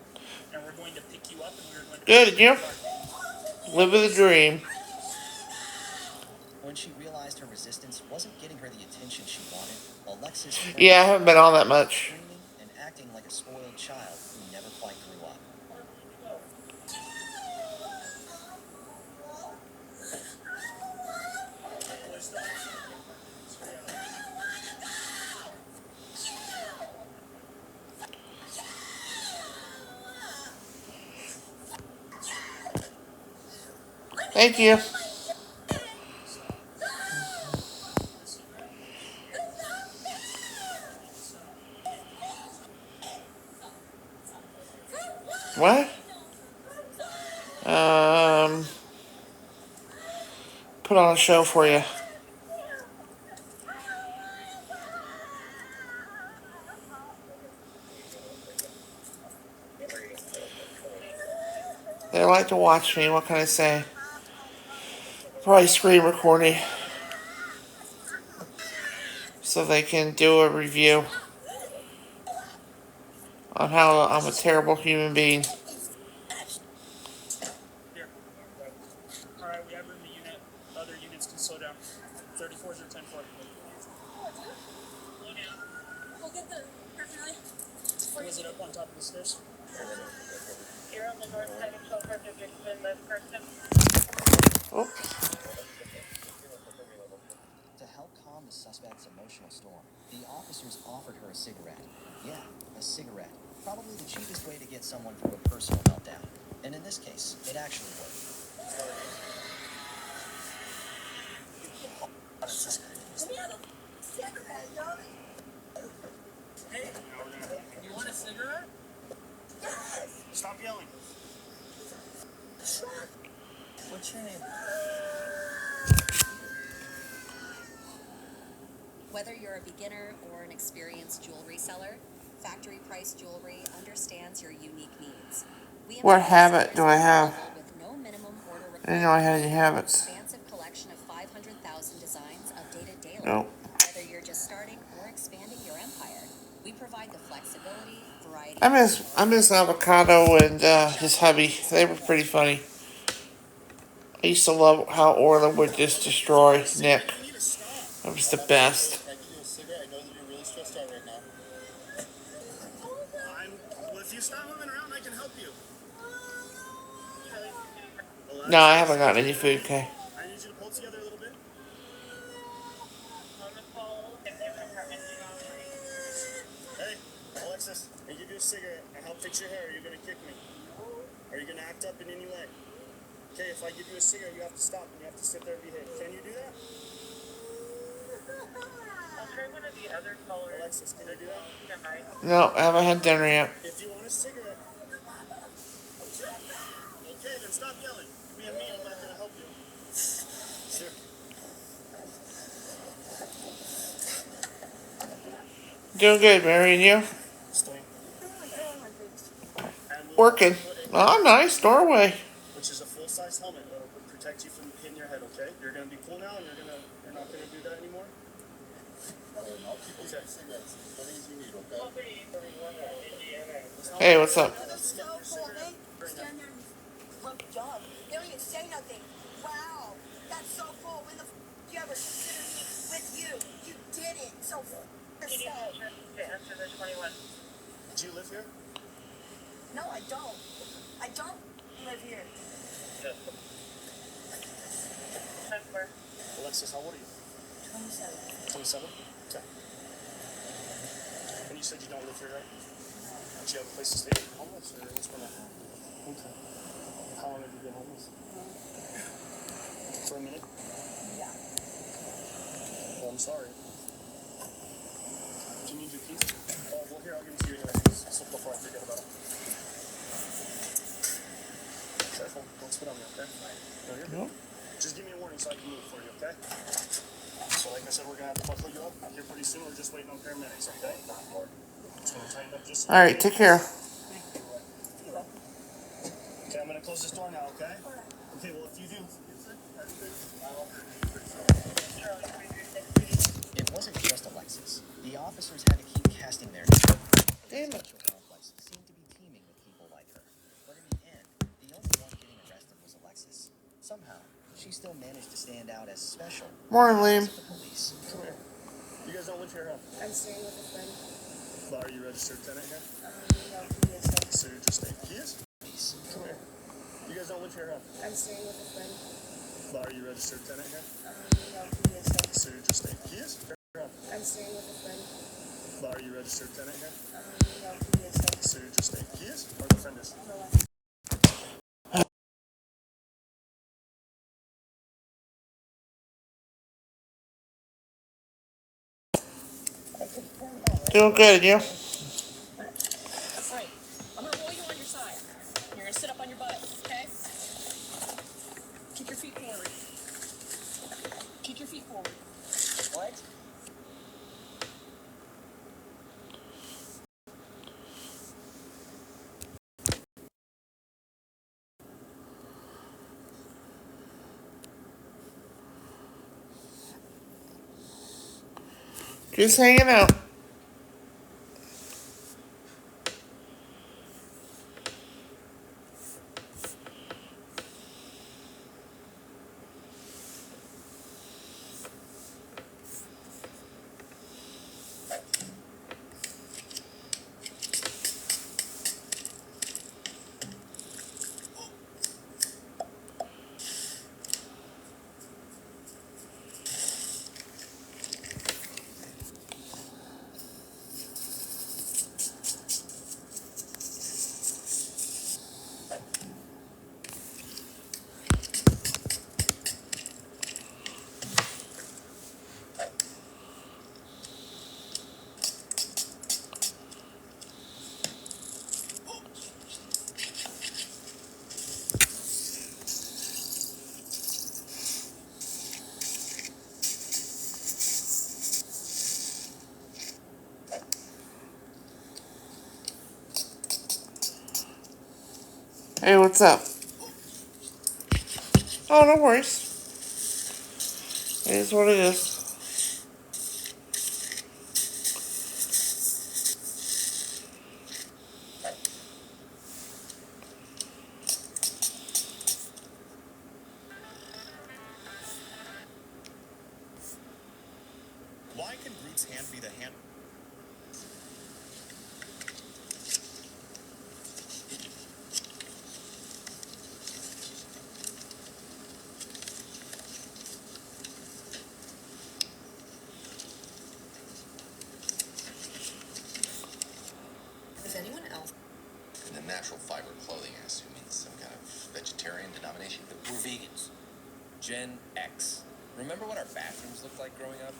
and we're going to pick you up, and we're going to... Good, and you? Living the dream. When When she realized her resistance wasn't getting her the attention she wanted, Alexis Yeah, I haven't been on that much. screaming and acting like a spoiled child who never quite grew up. Thank you. What? Put on a show for you. They like to watch me. What can I say? Probably screen recording so they can do a review on how I'm a terrible human being. Here. Alright, we have room in the unit. Other units can slow down. 34s or 10-4. Slow down. We'll get the paraphernalia. Was it up on top of the stairs? Here on the north side of Shelter Division, left person. Oops. To help calm the suspect's emotional storm, the officers offered her a cigarette. Yeah, a cigarette. Probably the cheapest way to get someone through a personal meltdown. And in this case, it actually worked. Hey, you want a cigarette? Stop yelling. What's your name? Whether you're a beginner or an experienced jewelry seller, Factory Price Jewelry understands your unique needs. We What employ habit sellers do I have? with no minimum order I didn't know I had any requirement, habits. expansive collection of 500,000 designs updated daily. Nope. Whether you're just starting or expanding your empire, we provide the flexibility, variety. I miss Avocado and his hubby. They were pretty funny. I used to love how Orla would just destroy Nick. You need to stop. That was the best. Can I give you a cigarette? I know that you're really stressed out right now. Well, if you stop moving around, I can help you. No, I haven't gotten any food, okay? I need you to pull together a little bit. Hey, Alexis, I give you a cigarette. I help fix your hair. Are you gonna kick me? Are you gonna act up in any way? Okay, if I give you a cigarette, you have to stop and you have to sit there and behave. Can you do that? I'll try one of the other colors. Alexis, can you do that? No, I haven't had dinner yet. If you want a cigarette. Okay, then stop yelling. Me and me, I'm not gonna help you. Sure. Doing good, Mary, and you? Stay. Working. Oh, nice doorway. Which is a full-size helmet. It'll protect you from hitting your head, okay? You're gonna be cool now, and you're not gonna do that anymore? I'll keep you cigarettes. As many as you need, okay? Hey, what's up? That's so cool. They stand there and look dumb. They don't even say nothing. Wow, that's so cool. When the you ever consider me with you? You didn't. So yourself. Answer the 21. Do you live here? No, I don't. I don't live here. Alexis, how old are you? 27. 27? Okay. And you said you don't live here, right? Do you have a place to stay? Are you homeless or what's going on? Okay. How long have you been homeless? For a minute? Yeah. Well, I'm sorry. Do you need your keys? Oh, well, here, I'll give them to you anyway. So before I forget about them. Careful. Don't spit on me, okay? No, you're good. Nope. Just give me a warning so I can move for you, okay? So like I said, we're going to have to buckle you up here pretty soon. We're just waiting on paramedics, okay? Just going to tighten up just a All right, take care. Okay, I'm going to close this door now, okay? Okay, well, if you do... It wasn't just Alexis. The officers had to keep casting their net. Damn The it. social complex seemed to be teeming with people like her. But in the end, the only one getting arrested was Alexis. Somehow, she still managed to stand out as special. Morning, Liam. To the police. Come here. You guys don't live here, huh? I'm staying with a friend. Well, are you registered tenant here? No, he isn't. So you're just staying. He is? Police. Come here. You guys don't live here, huh? I'm staying with a friend. Well, are you registered tenant here? No, he isn't. So you're just staying. He is? I'm staying with a friend. Well, are you registered tenant here? No, he isn't. So you're just staying. He is? Or the friend is? No, Doing good, you? Alright, I'm gonna roll you on your side. You're gonna sit up on your butt, okay? Keep your feet forward. Keep your feet forward. What? Just hanging out. Hey, what's up? Oh, no worries. It is what it is. Why can Groot's hand be the hand? Is anyone else? In the natural fiber clothing, I assume means some kind of vegetarian denomination. We're vegans. Gen X. Remember what our bathrooms looked like growing up?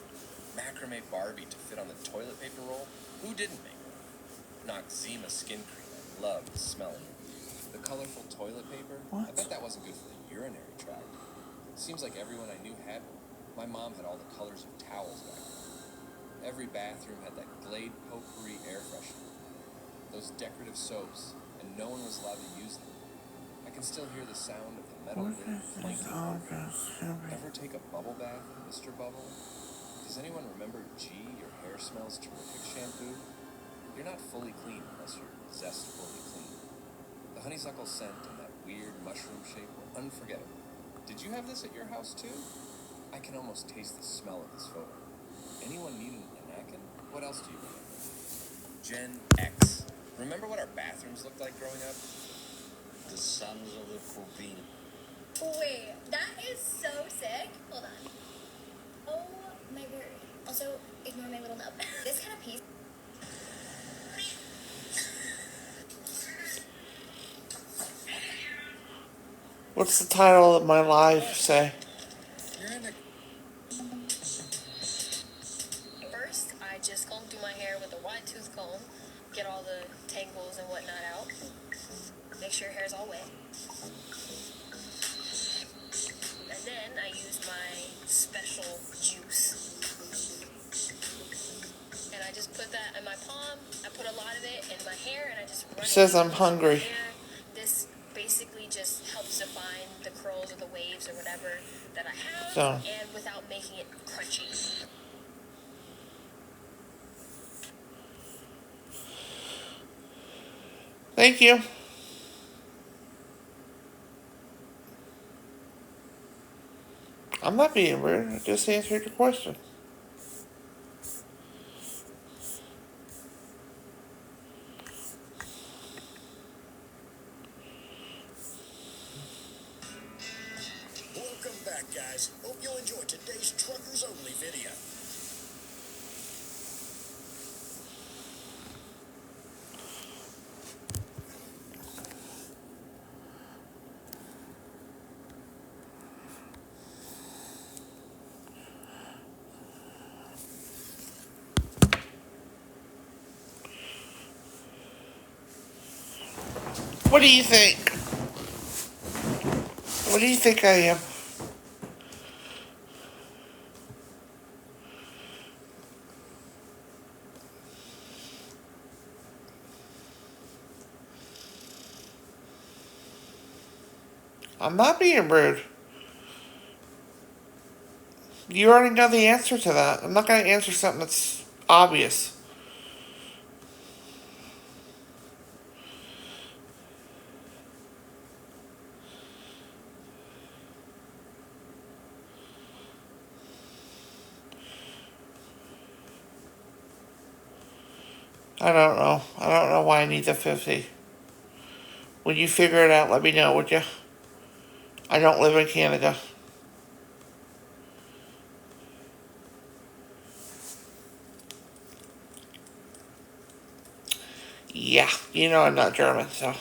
Macrame Barbie to fit on the toilet paper roll? Who didn't make them? Noxzema skin cream. I loved the smell of it. The colorful toilet paper? I bet that wasn't good for the urinary tract. Seems like everyone I knew had one. My mom had all the colors of towels back then. Every bathroom had that Glade Potpourri air freshener. Those decorative soaps, and no one was allowed to use them. I can still hear the sound of the metal lid clanking over. Ever take a bubble bath, Mr. Bubble? Does anyone remember G, your hair smells terrific shampoo? You're not fully clean unless you're zestfully clean. The honeysuckle scent and that weird mushroom shape were unforgettable. Did you have this at your house too? I can almost taste the smell of this photo. Anyone need a napkin? What else do you remember? Gen X. Remember what our bathrooms looked like growing up? The sons of the Queen. Wait, that is so sick. Hold on. Oh my word. Also, ignore my little nub. This kind of piece. What's the title of my live say? First, I just comb through my hair with a wide tooth comb, get all the tangles and whatnot out. Make sure your hair's all wet. And then I use my special juice. And I just put that in my palm. I put a lot of it in my hair and I just run it Says I'm through my hungry. hair. This basically just helps define the curls or the waves or whatever that I have, So. and without making it crunchy. Thank you. I'm not being rude. I just answered your question. Welcome back, guys. Hope you'll enjoy today's Truckers Only video. What do you think? What do you think I am? I'm not being rude. You already know the answer to that. I'm not going to answer something that's obvious. I don't know. I don't know why I need the 50. When you figure it out, let me know, would you? I don't live in Canada. Yeah, you know I'm not German, so.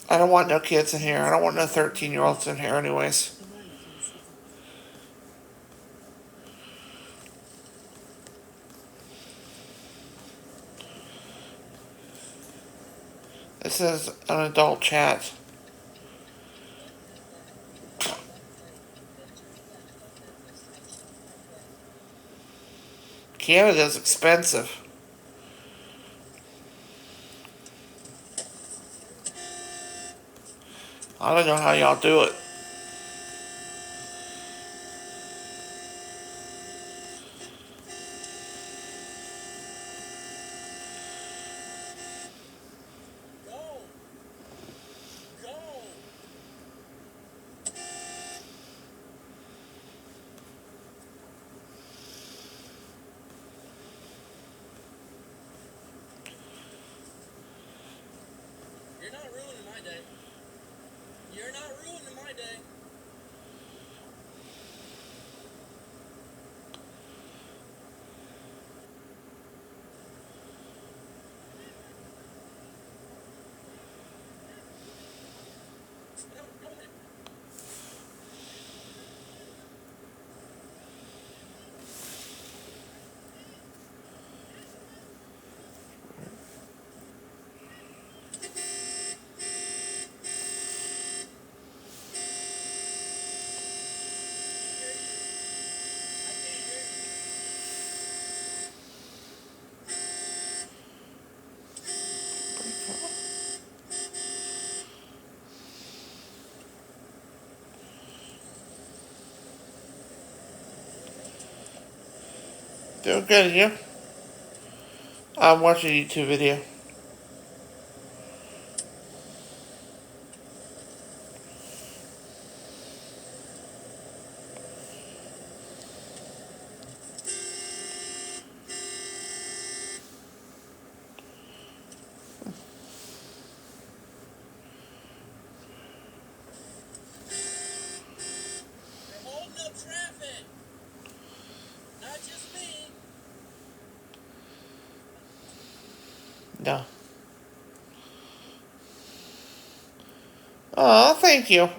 I don't want no kids in here. I don't want no 13-year-olds in here anyways. This is an adult chat. Canada's expensive. I don't know how y'all do it. Go! Go! You're not ruining my day. You're not ruining my day. Doing good, you? I'm watching a YouTube video. You're holding up traffic. Not just me. No. Oh, thank you.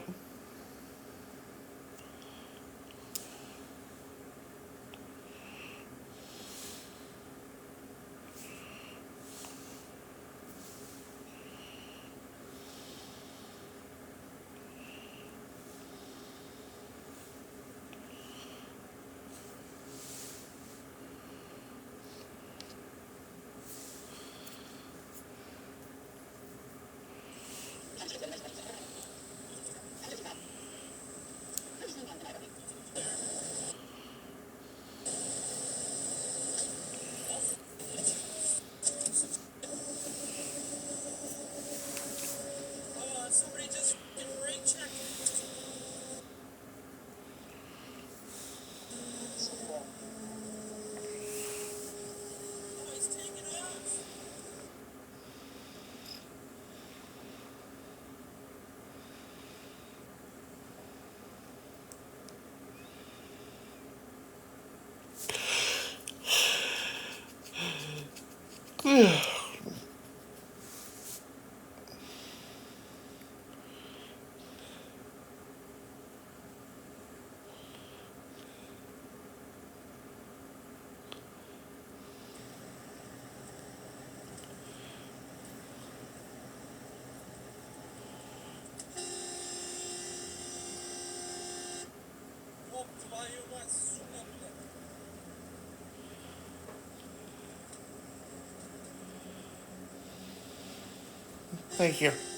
Thank you.